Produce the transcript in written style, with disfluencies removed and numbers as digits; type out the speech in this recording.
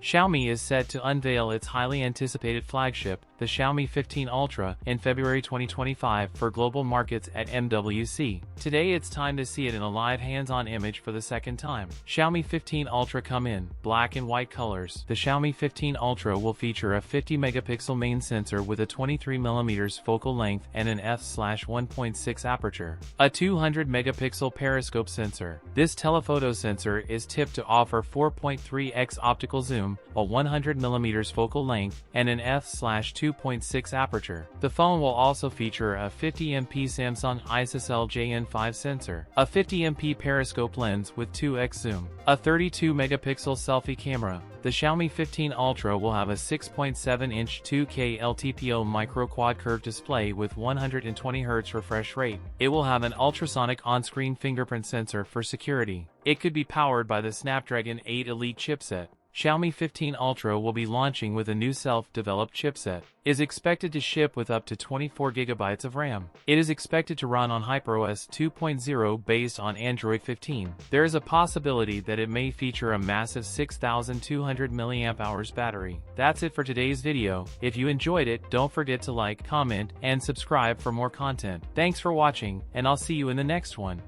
Xiaomi is set to unveil its highly anticipated flagship, the Xiaomi 15 Ultra, in February 2025 for global markets at MWC. Today it's time to see it in a live hands-on image for the second time. Xiaomi 15 Ultra come in black and white colors. The Xiaomi 15 Ultra will feature a 50-megapixel main sensor with a 23mm focal length and an f/1.6 aperture, a 200-megapixel periscope sensor. This telephoto sensor is tipped to offer 4.3x optical zoom, a 100mm focal length, and an f/2.6 aperture. The phone will also feature a 50MP Samsung ISOCELL JN5 sensor, a 50MP periscope lens with 2x zoom, a 32-megapixel selfie camera. The Xiaomi 15 Ultra will have a 6.7-inch 2K LTPO micro quad curved display with 120Hz refresh rate. It will have an ultrasonic on-screen fingerprint sensor for security. It could be powered by the Snapdragon 8 Elite chipset. Xiaomi 15 Ultra will be launching with a new self-developed chipset. It is expected to ship with up to 24GB of RAM. It is expected to run on HyperOS 2.0 based on Android 15. There is a possibility that it may feature a massive 6200 mAh battery. That's it for today's video. If you enjoyed it, don't forget to like, comment, and subscribe for more content. Thanks for watching, and I'll see you in the next one.